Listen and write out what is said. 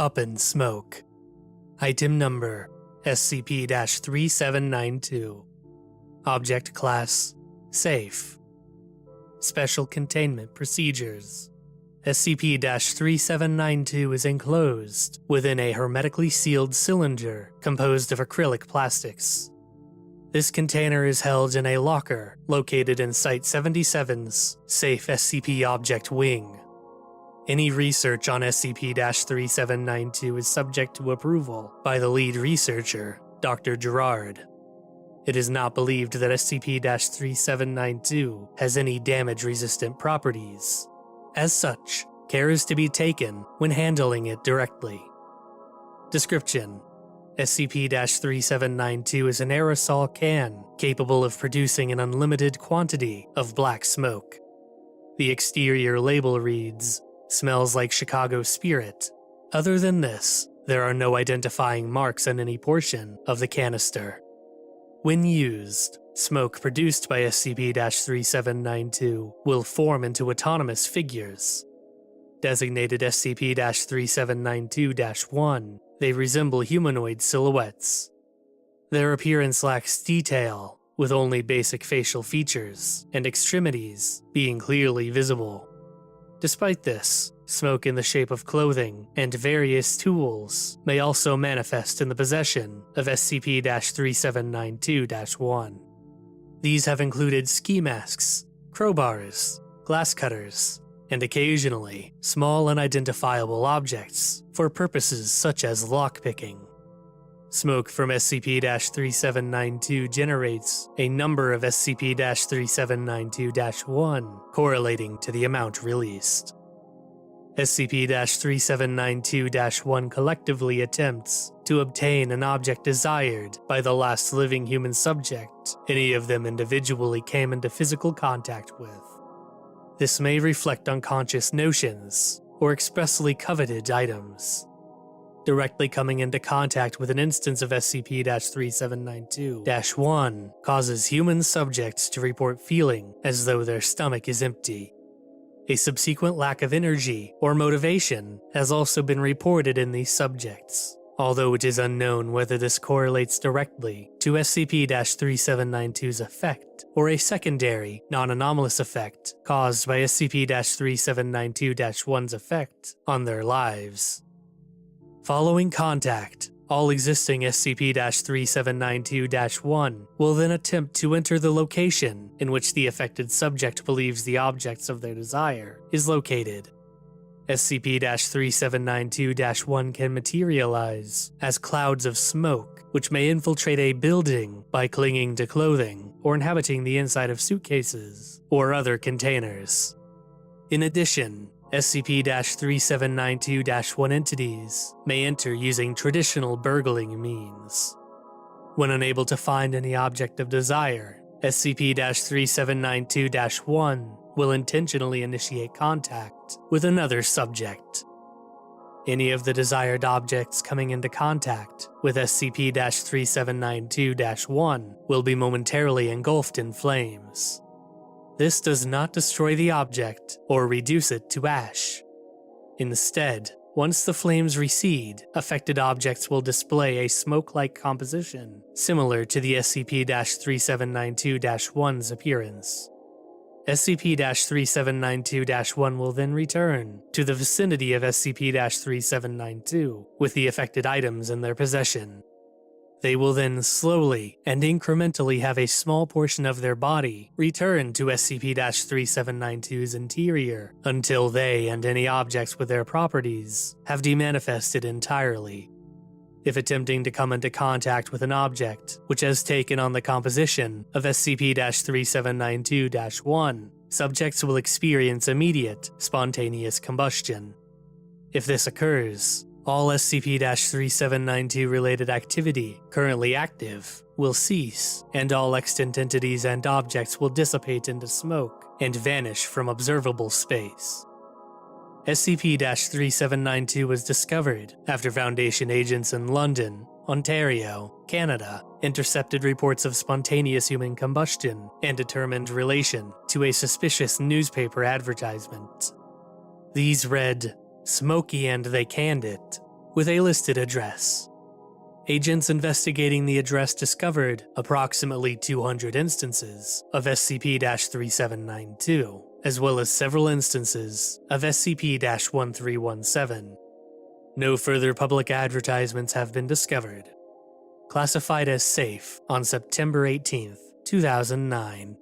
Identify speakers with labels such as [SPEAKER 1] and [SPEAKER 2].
[SPEAKER 1] Up in Smoke. Item Number SCP-3792. Object Class Safe. Special Containment Procedures. SCP-3792 is enclosed within a hermetically sealed cylinder composed of acrylic plastics. This container is held in a locker located in Site-77's Safe SCP Object Wing. Any research on SCP-3792 is subject to approval by the lead researcher, Dr. Gerard. It is not believed that SCP-3792 has any damage-resistant properties. As such, care is to be taken when handling it directly. Description: SCP-3792 is an aerosol can capable of producing an unlimited quantity of black smoke. The exterior label reads, "Smells like Chicago Spirit." Other than this, there are no identifying marks on any portion of the canister. When used, smoke produced by SCP-3792 will form into autonomous figures. Designated SCP-3792-1, they resemble humanoid silhouettes. Their appearance lacks detail, with only basic facial features and extremities being clearly visible. Despite this, smoke in the shape of clothing and various tools may also manifest in the possession of SCP-3792-1. These have included ski masks, crowbars, glass cutters, and occasionally small unidentifiable objects for purposes such as lockpicking. Smoke from SCP-3792 generates a number of SCP-3792-1 correlating to the amount released. SCP-3792-1 collectively attempts to obtain an object desired by the last living human subject any of them individually came into physical contact with. This may reflect unconscious notions or expressly coveted items. Directly coming into contact with an instance of SCP-3792-1 causes human subjects to report feeling as though their stomach is empty. A subsequent lack of energy or motivation has also been reported in these subjects, although it is unknown whether this correlates directly to SCP-3792's effect or a secondary, non-anomalous effect caused by SCP-3792-1's effect on their lives. Following contact, all existing SCP-3792-1 will then attempt to enter the location in which the affected subject believes the objects of their desire is located. SCP-3792-1 can materialize as clouds of smoke, which may infiltrate a building by clinging to clothing or inhabiting the inside of suitcases or other containers. In addition, SCP-3792-1 entities may enter using traditional burgling means. When unable to find any object of desire, SCP-3792-1 will intentionally initiate contact with another subject. Any of the desired objects coming into contact with SCP-3792-1 will be momentarily engulfed in flames. This does not destroy the object or reduce it to ash. Instead, once the flames recede, affected objects will display a smoke-like composition similar to the SCP-3792-1's appearance. SCP-3792-1 will then return to the vicinity of SCP-3792 with the affected items in their possession. They will then slowly and incrementally have a small portion of their body return to SCP-3792's interior until they and any objects with their properties have demanifested entirely. If attempting to come into contact with an object which has taken on the composition of SCP-3792-1, subjects will experience immediate, spontaneous combustion. If this occurs, all SCP-3792 related activity currently active will cease, and all extant entities and objects will dissipate into smoke and vanish from observable space. SCP-3792 was discovered after Foundation agents in London, Ontario, Canada, intercepted reports of spontaneous human combustion and determined relation to a suspicious newspaper advertisement. These read, "Smoky and they canned it. with a listed address. Agents investigating the address discovered approximately 200 instances of SCP-3792, as well as several instances of SCP-1317. No further public advertisements have been discovered. Classified as safe on September 18, 2009.